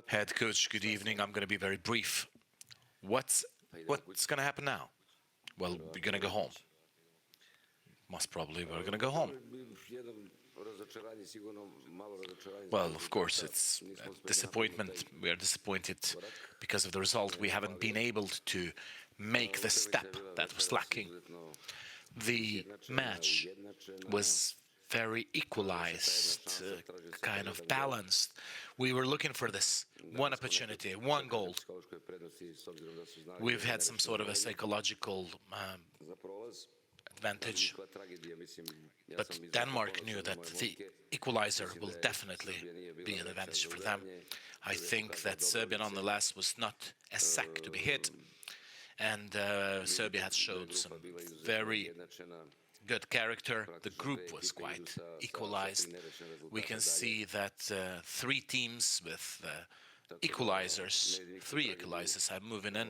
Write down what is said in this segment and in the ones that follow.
Head coach, good evening. I'm going to be very brief. What's going to happen now? Well, we're going to go home. Most probably we're going to go home. Well, of course, it's a disappointment. We are disappointed because of the result. We haven't been able to make the step that was lacking. The match was very equalized, kind of balanced. We were looking for this one opportunity, one goal. We've had some sort of a psychological advantage, but Denmark knew that the equalizer will definitely be an advantage for them. I think that Serbia, nonetheless, was not a sack to be hit, and Serbia had showed some very good character. The group was quite equalized. We can see that three teams with equalizers, three equalizers are moving in,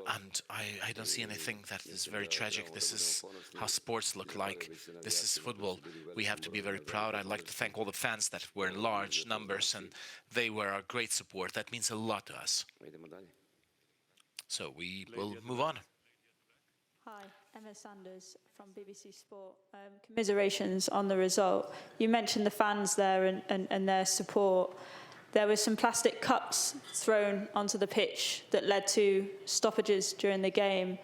and I don't see anything that is very tragic. This is how sports look like. This is football. We have to be very proud. I'd like to thank all the fans that were in large numbers, and they were our great support. That means a lot to us. So we will move on. Hi, Emma Sanders from BBC Sport. Commiserations on the result. You mentioned the fans there and their support. There were some plastic cups thrown onto the pitch that led to stoppages during the game.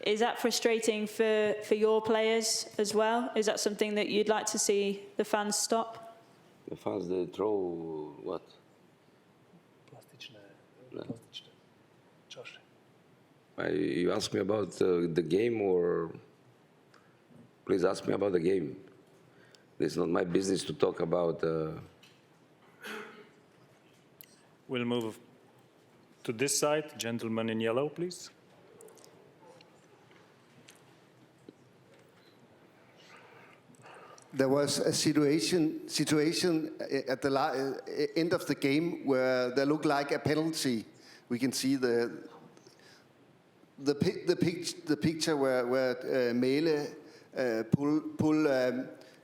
Is that frustrating for your players as well? Is that something that you'd like to see the fans stop? The fans, they throw what? You ask me about the game, or please ask me about the game. It's not my business to talk about. We'll move to this side. Gentleman in yellow, please. There was a situation at the end of the game where there looked like a penalty. We can see the picture where Mele pull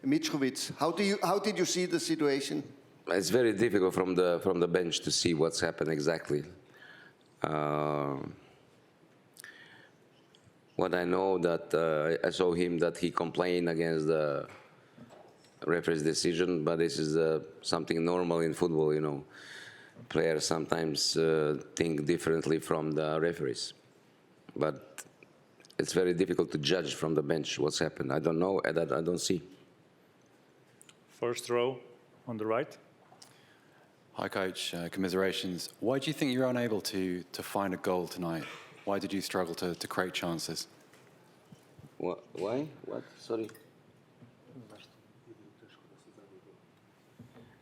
Mitrovic. How did you see the situation? It's very difficult from the bench to see what's happened exactly. What I know that I saw him that he complained against the referee's decision, but this is something normal in football, you know. Players sometimes think differently from the referees, but it's very difficult to judge from the bench what's happened. I don't know, I don't see. First row on the right. Hi, Coach. Commiserations. Why do you think you're unable to find a goal tonight? Why did you struggle to create chances? What? Why? What? Sorry.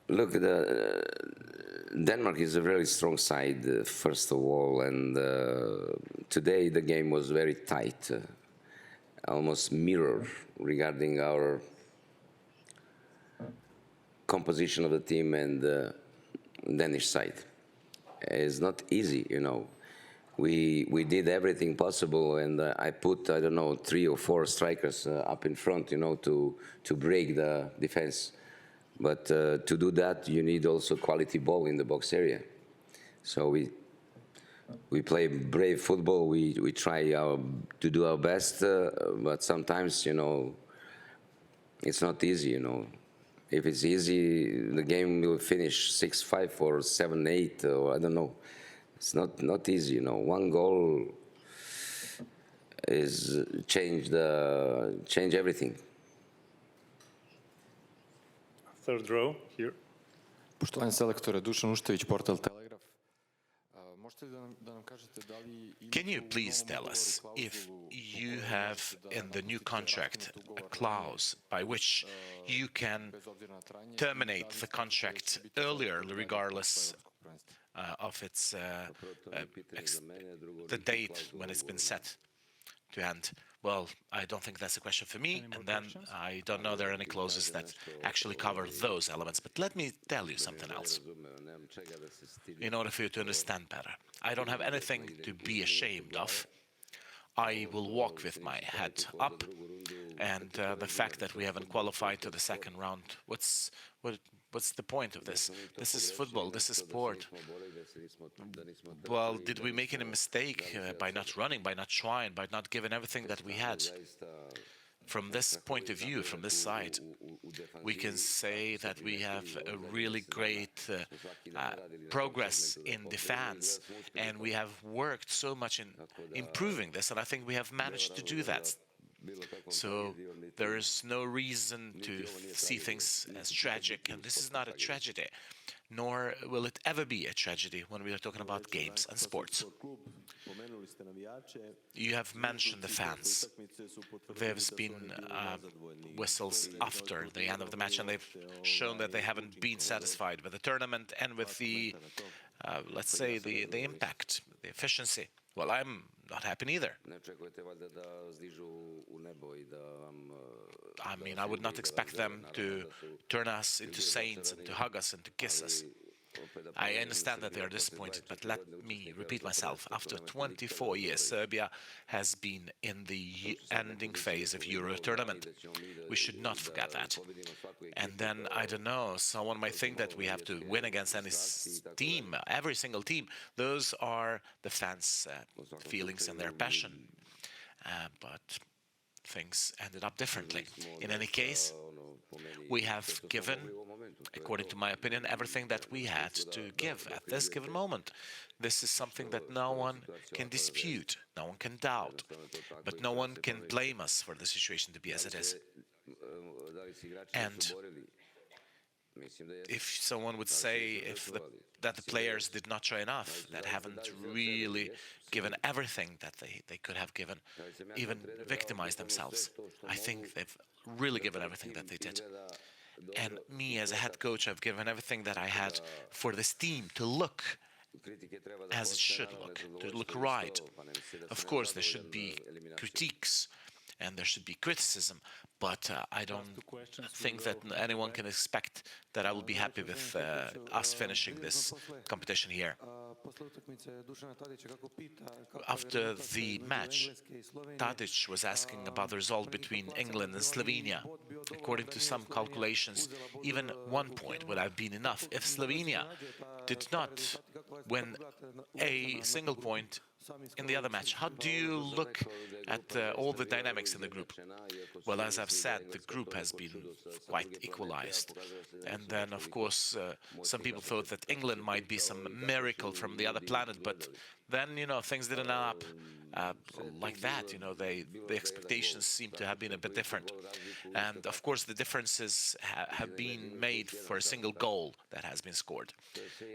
Look, Denmark is a very strong side, first of all, and today the game was very tight, almost mirror regarding our composition of the team and the Danish side. It's not easy, you know. We did everything possible, and I put, I don't know, 3 or 4 strikers up in front, you know, to break the defense. But to do that, you need also quality ball in the box area. So we play brave football. We try to do our best, but sometimes, you know, it's not easy, you know. If it's easy, the game will finish 6-5 or 7-8, or I don't know. It's not easy, you know. One goal is change everything. Third row here. Poštovani selektore, Dušan Uštević, portal Telegraf. Can you please tell us if you have in the new contract a clause by which you can terminate the contract earlier, regardless of its the date when it's been set to end? Well, I don't think that's a question for me, and then I don't know there are any clauses that actually cover those elements. But let me tell you something else, in order for you to understand better. I don't have anything to be ashamed of. I will walk with my head up. And the fact that we haven't qualified to the second round, what's the point of this? This is football, this is sport. Well, did we make any mistake by not running, by not trying, by not giving everything that we had? From this point of view, from this side, we can say that we have a really great progress in defense, and we have worked so much in improving this, and I think we have managed to do that. So there is no reason to see things as tragic, and this is not a tragedy, nor will it ever be a tragedy when we are talking about games and sports. You have mentioned the fans. There's been whistles after the end of the match, and they've shown that they haven't been satisfied with the tournament and with the, let's say, the impact, the efficiency. Well, I'm not happy either. I mean, I would not expect them to turn us into saints and to hug us and to kiss us. I understand that they are disappointed, but let me repeat myself. After 24 years, Serbia has been in the ending phase of Euro tournament. We should not forget that. And then, I don't know, someone might think that we have to win against any team, every single team. Those are the fans' feelings and their passion. But things ended up differently. In any case, we have given, according to my opinion, everything that we had to give at this given moment. This is something that no one can dispute, no one can doubt, but no one can blame us for the situation to be as it is. And if someone would say that the players did not try enough, that haven't really given everything that they could have given, even victimized themselves, I think they've really given everything that they did. And me as a head coach, I've given everything that I had for this team to look as it should look, to look right. Of course, there should be critiques and there should be criticism, but I don't think that anyone can expect that I will be happy with us finishing this competition here. After the match, Tadic was asking about the result between England and Slovenia. According to some calculations, even 1 point would have been enough. If Slovenia did not win a single point in the other match, how do you look at all the dynamics in the group? Well, as I've said, the group has been quite equalized. And then, of course, some people thought that England might be some miracle from the other planet, but then, things didn't end up like that. The expectations seem to have been a bit different. And, of course, the differences have been made for a single goal that has been scored.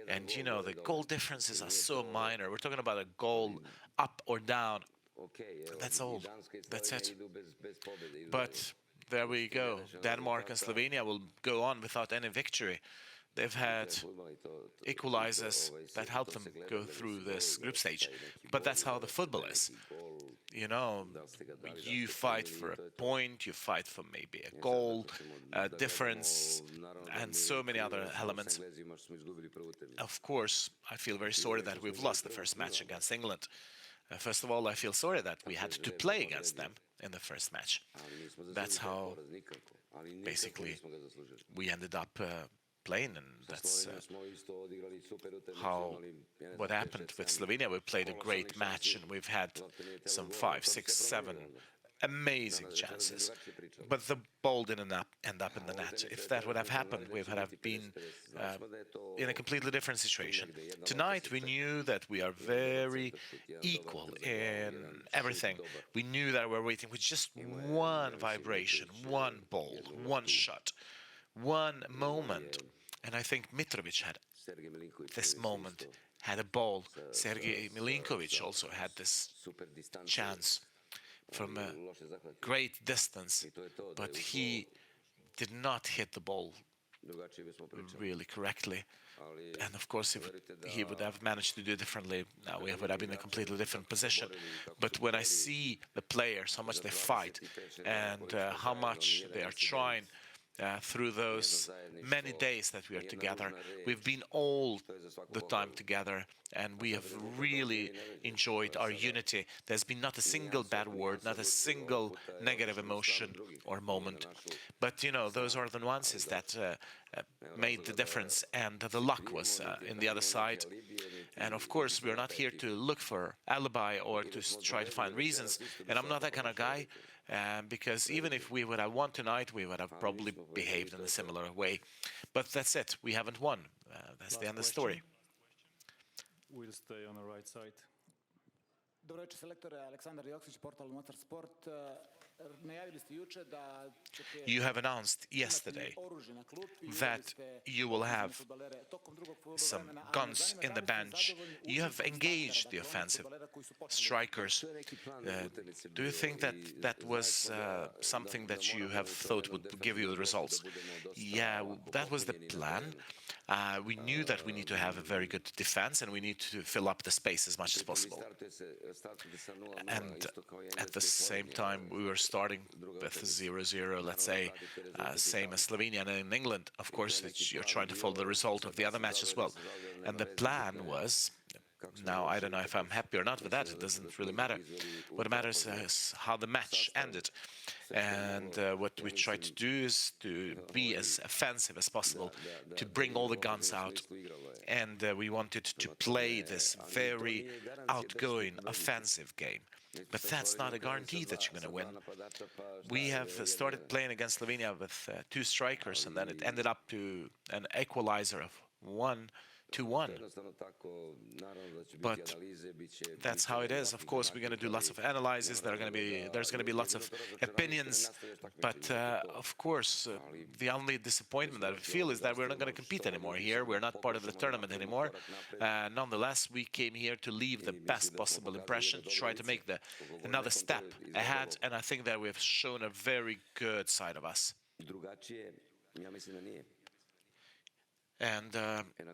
And, the goal differences are so minor. We're talking about a goal up or down. That's all. That's it. But there we go. Denmark and Slovenia will go on without any victory. They've had equalizers that help them go through this group stage. But that's how the football is. You fight for a point, you fight for maybe a goal, a difference, and so many other elements. Of course, I feel very sorry that we've lost the first match against England. First of all, I feel sorry that we had to play against them in the first match. That's how, basically, we ended up playing, and that's what happened with Slovenia. We played a great match, and we've had some 5, 6, 7 amazing chances, but the ball didn't end up in the net. If that would have happened, we would have been in a completely different situation. Tonight, we knew that we are very equal in everything. We knew that we're waiting with just one vibration, one ball, one shot, one moment. And I think Mitrovic had this moment, had a ball. Sergej Milinkovic also had this chance from a great distance, but he did not hit the ball really correctly. And of course, if he would have managed to do it differently, now we would have been in a completely different position. But when I see the players, how much they fight and how much they are trying, through those many days that we are together. We've been all the time together, and we have really enjoyed our unity. There's been not a single bad word, not a single negative emotion or moment. But, those are the nuances that made the difference, and the luck was in the other side. And of course, we're not here to look for alibi or to try to find reasons. And I'm not that kind of guy, because even if we would have won tonight, we would have probably behaved in a similar way. But that's it. We haven't won. That's the end of the story. We'll stay on the right side. Dobro večer, selektore. Aleksandar Joksić, portal Motor Sport. Najavili ste juče da ćete You have announced yesterday oružje na klupi. that you will have some guns in the bench. You have engaged the offensive strikers. Do you think that that was something that you have thought would give you the results? Yeah, that was the plan. We knew that we need to have a very good defense, and we need to fill up the space as much as possible. And at the same time, we were starting with 0-0, let's say, same as Slovenia. And in England, of course, that you're trying to follow the result of the other match as well. And the plan was, now I don't know if I'm happy or not with that, it doesn't really matter. What matters is how the match ended. And what we tried to do is to be as offensive as possible, to bring all the guns out. And we wanted to play this very outgoing, offensive game. But that's not a guarantee that you're going to win. We have started playing against Slovenia with 2 strikers, and then it ended up to an equalizer of 1-1. But that's how it is. Of course, we're going to do lots of analyses. There's going to be lots of opinions. But of course, the only disappointment that I feel is that we're not going to compete anymore here. We're not part of the tournament anymore. Nonetheless, we came here to leave the best possible impression, to try to make another step ahead. And I think that we have shown a very good side of us. And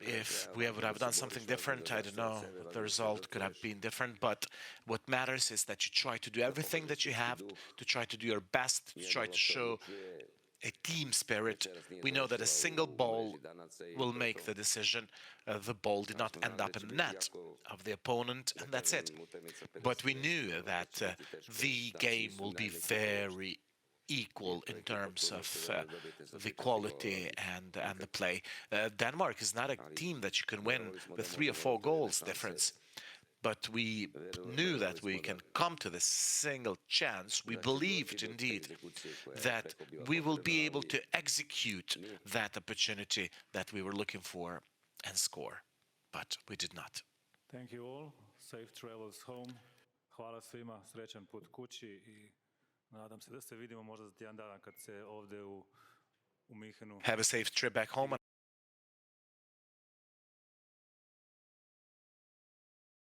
if we would have done something different, I don't know, the result could have been different. But what matters is that you try to do everything that you have, to try to do your best, to try to show a team spirit. We know that a single ball will make the decision. The ball did not end up in the net of the opponent, and that's it. But we knew that the game will be very equal in terms of the quality and the play. Denmark is not a team that you can win with 3 or 4 goals difference. But we knew that we can come to this single chance. We believed indeed that we will be able to execute that opportunity that we were looking for and score. But we did not. Thank you all. Safe travels home. Hvala svima, srećan put kući i nadam se da se vidimo možda za tjedan dana kad se ovdje u Minhenu. Have a safe trip back home.